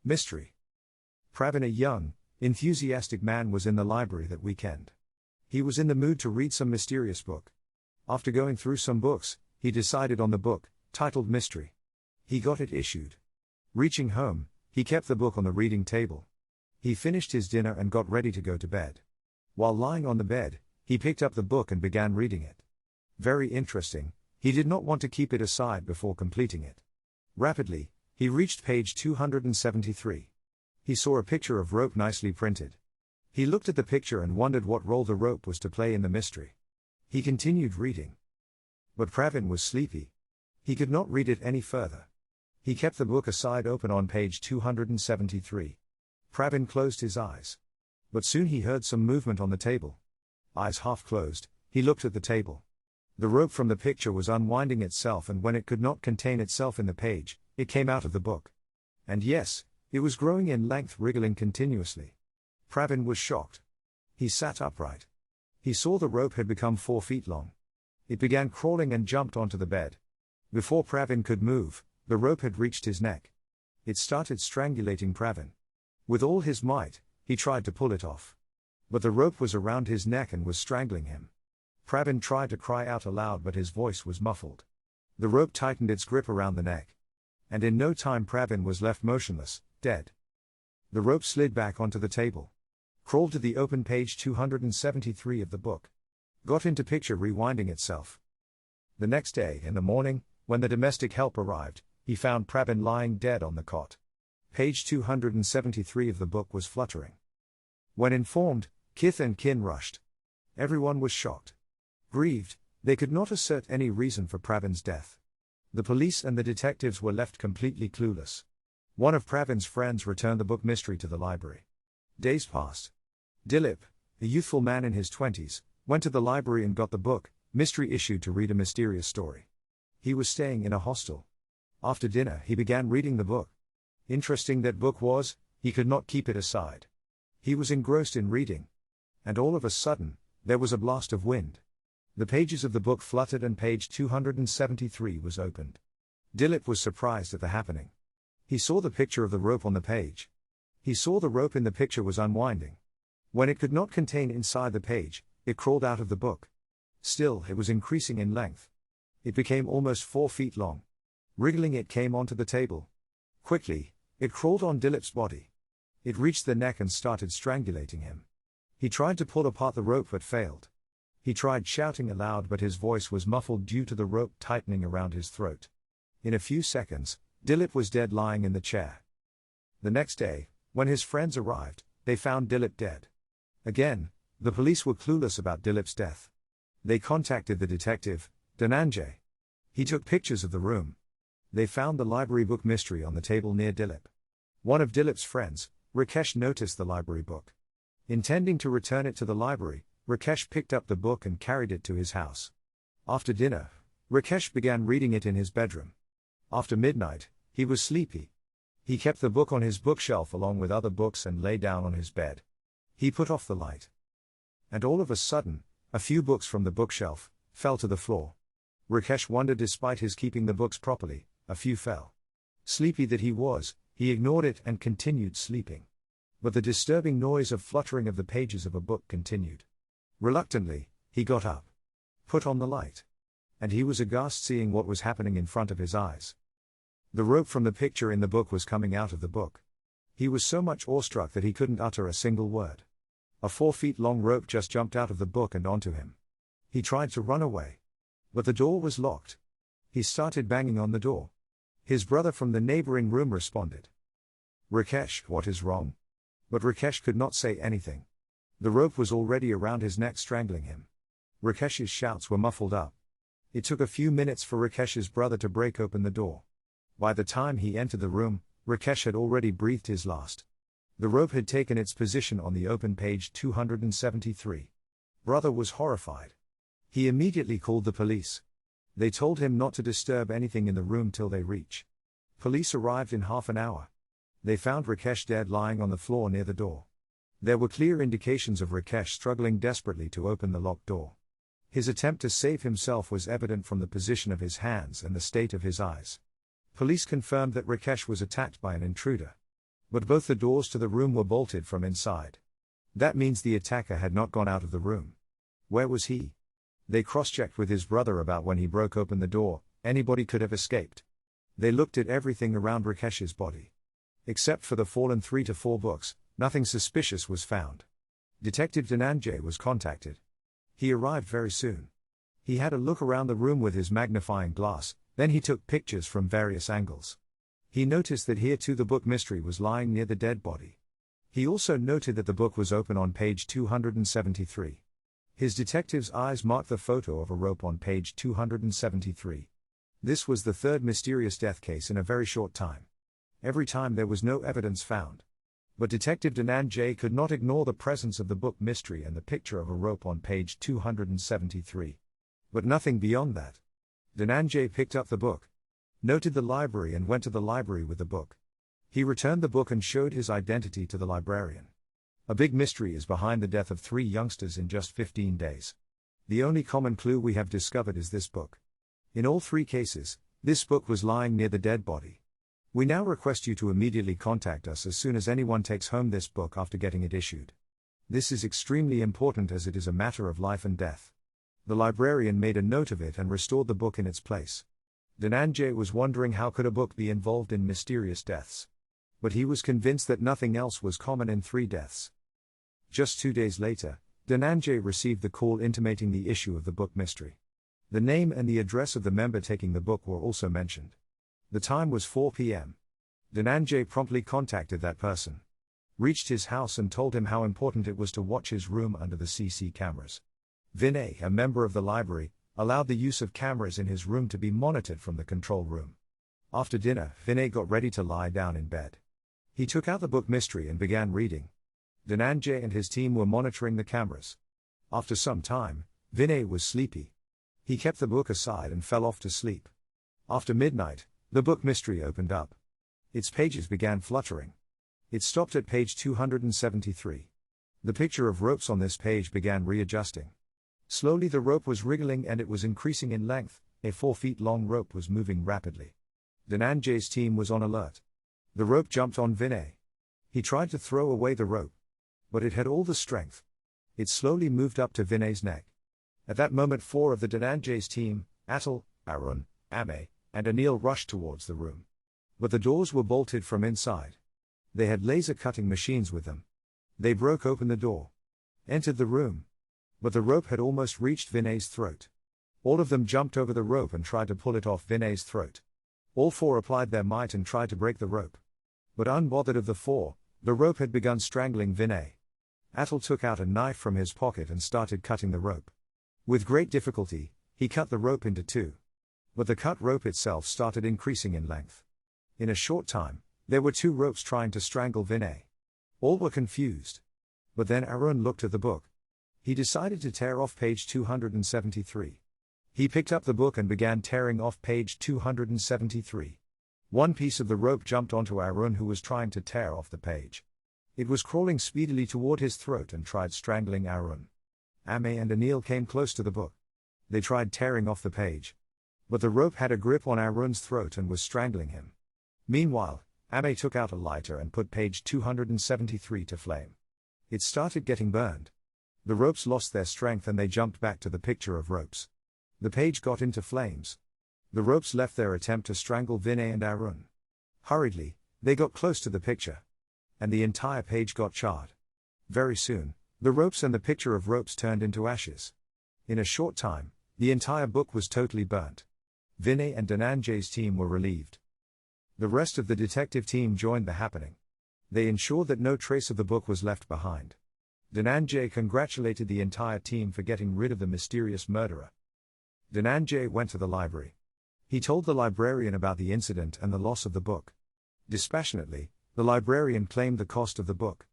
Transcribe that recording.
Mystery. Pravin, a young, enthusiastic man, was in the library that weekend. He was in the mood to read some mysterious book. After going through some books, he decided on the book, titled Mystery. He got it issued. Reaching home, he kept the book on the reading table. He finished his dinner and got ready to go to bed. While lying on the bed, he picked up the book and began reading it. Very interesting, he did not want to keep it aside before completing it. Rapidly, he reached page 273. He saw a picture of rope nicely printed. He looked at the picture and wondered what role the rope was to play in the mystery. He continued reading. But Pravin was sleepy. He could not read it any further. He kept the book aside open on page 273. Pravin closed his eyes. But soon he heard some movement on the table. Eyes half closed, he looked at the table. The rope from the picture was unwinding itself, and when it could not contain itself in the page, it came out of the book. And yes, it was growing in length, wriggling continuously. Pravin was shocked. He sat upright. He saw the rope had become 4 feet long. It began crawling and jumped onto the bed. Before Pravin could move, the rope had reached his neck. It started strangulating Pravin. With all his might, he tried to pull it off. But the rope was around his neck and was strangling him. Pravin tried to cry out aloud, but his voice was muffled. The rope tightened its grip around the neck. And in no time Pravin was left motionless, dead. The rope slid back onto the table. Crawled to the open page 273 of the book. Got into picture rewinding itself. The next day, in the morning, when the domestic help arrived, he found Pravin lying dead on the cot. Page 273 of the book was fluttering. When informed, kith and kin rushed. Everyone was shocked. Grieved, they could not assert any reason for Pravin's death. The police and the detectives were left completely clueless. One of Pravin's friends returned the book Mystery to the library. Days passed. Dilip, a youthful man in his 20s, went to the library and got the book, Mystery, issued to read a mysterious story. He was staying in a hostel. After dinner he began reading the book. Interesting that book was, he could not keep it aside. He was engrossed in reading. And all of a sudden, there was a blast of wind. The pages of the book fluttered and page 273 was opened. Dilip was surprised at the happening. He saw the picture of the rope on the page. He saw the rope in the picture was unwinding. When it could not contain inside the page, it crawled out of the book. Still, it was increasing in length. It became almost 4 feet long. Wriggling, it came onto the table. Quickly, it crawled on Dilip's body. It reached the neck and started strangulating him. He tried to pull apart the rope but failed. He tried shouting aloud, but his voice was muffled due to the rope tightening around his throat. In a few seconds, Dilip was dead, lying in the chair. The next day, when his friends arrived, they found Dilip dead. Again, the police were clueless about Dilip's death. They contacted the detective, Dhananjay. He took pictures of the room. They found the library book Mystery on the table near Dilip. One of Dilip's friends, Rakesh, noticed the library book. Intending to return it to the library, Rakesh picked up the book and carried it to his house. After dinner, Rakesh began reading it in his bedroom. After midnight, he was sleepy. He kept the book on his bookshelf along with other books and lay down on his bed. He put off the light. And all of a sudden, a few books from the bookshelf fell to the floor. Rakesh wondered, despite his keeping the books properly, a few fell. Sleepy that he was, he ignored it and continued sleeping. But the disturbing noise of fluttering of the pages of a book continued. Reluctantly, he got up. Put on the light. And he was aghast seeing what was happening in front of his eyes. The rope from the picture in the book was coming out of the book. He was so much awestruck that he couldn't utter a single word. A 4 feet long rope just jumped out of the book and onto him. He tried to run away. But the door was locked. He started banging on the door. His brother from the neighboring room responded. "Rakesh, what is wrong?" But Rakesh could not say anything. The rope was already around his neck, strangling him. Rakesh's shouts were muffled up. It took a few minutes for Rakesh's brother to break open the door. By the time he entered the room, Rakesh had already breathed his last. The rope had taken its position on the open page 273. Brother was horrified. He immediately called the police. They told him not to disturb anything in the room till they reach. Police arrived in half an hour. They found Rakesh dead, lying on the floor near the door. There were clear indications of Rakesh struggling desperately to open the locked door. His attempt to save himself was evident from the position of his hands and the state of his eyes. Police confirmed that Rakesh was attacked by an intruder. But both the doors to the room were bolted from inside. That means the attacker had not gone out of the room. Where was he? They cross-checked with his brother about when he broke open the door. Anybody could have escaped. They looked at everything around Rakesh's body. Except for the fallen 3 to 4 books, nothing suspicious was found. Detective Dhananjay was contacted. He arrived very soon. He had a look around the room with his magnifying glass, then he took pictures from various angles. He noticed that here too the book Mystery was lying near the dead body. He also noted that the book was open on page 273. His detective's eyes marked the photo of a rope on page 273. This was the third mysterious death case in a very short time. Every time there was no evidence found. But Detective Dhananjay could not ignore the presence of the book Mystery and the picture of a rope on page 273. But nothing beyond that. Dhananjay picked up the book, noted the library and went to the library with the book. He returned the book and showed his identity to the librarian. A big mystery is behind the death of 3 youngsters in just 15 days. The only common clue we have discovered is this book. In all 3 cases, this book was lying near the dead body. We now request you to immediately contact us as soon as anyone takes home this book after getting it issued. This is extremely important as it is a matter of life and death. The librarian made a note of it and restored the book in its place. Dhananjay was wondering how could a book be involved in mysterious deaths. But he was convinced that nothing else was common in 3 deaths. Just 2 days later, Dhananjay received the call intimating the issue of the book Mystery. The name and the address of the member taking the book were also mentioned. The time was 4 p.m. Dhananjay promptly contacted that person. Reached his house and told him how important it was to watch his room under the CC cameras. Vinay, a member of the library, allowed the use of cameras in his room to be monitored from the control room. After dinner, Vinay got ready to lie down in bed. He took out the book Mystery and began reading. Dhananjay and his team were monitoring the cameras. After some time, Vinay was sleepy. He kept the book aside and fell off to sleep. After midnight, the book Mystery opened up. Its pages began fluttering. It stopped at page 273. The picture of ropes on this page began readjusting. Slowly the rope was wriggling and it was increasing in length. A 4 feet long rope was moving rapidly. Dhananjay's team was on alert. The rope jumped on Vinay. He tried to throw away the rope. But it had all the strength. It slowly moved up to Vinay's neck. At that moment 4 of the Dhananjay's team, Atul, Arun, Ame, and Anil rushed towards the room. But the doors were bolted from inside. They had laser cutting machines with them. They broke open the door. Entered the room. But the rope had almost reached Vinay's throat. All of them jumped over the rope and tried to pull it off Vinay's throat. All 4 applied their might and tried to break the rope. But unbothered of the 4, the rope had begun strangling Vinay. Atul took out a knife from his pocket and started cutting the rope. With great difficulty, he cut the rope into 2. But the cut rope itself started increasing in length. In a short time, there were 2 ropes trying to strangle Vinay. All were confused. But then Arun looked at the book. He decided to tear off page 273. He picked up the book and began tearing off page 273. One piece of the rope jumped onto Arun, who was trying to tear off the page. It was crawling speedily toward his throat and tried strangling Arun. Ame and Anil came close to the book. They tried tearing off the page. But the rope had a grip on Arun's throat and was strangling him. Meanwhile, Ame took out a lighter and put page 273 to flame. It started getting burned. The ropes lost their strength and they jumped back to the picture of ropes. The page got into flames. The ropes left their attempt to strangle Vinay and Arun. Hurriedly, they got close to the picture. And the entire page got charred. Very soon, the ropes and the picture of ropes turned into ashes. In a short time, the entire book was totally burnt. Vinay and Dhananjay's team were relieved. The rest of the detective team joined the happening. They ensured that no trace of the book was left behind. Dhananjay congratulated the entire team for getting rid of the mysterious murderer. Dhananjay went to the library. He told the librarian about the incident and the loss of the book. Dispassionately, the librarian claimed the cost of the book.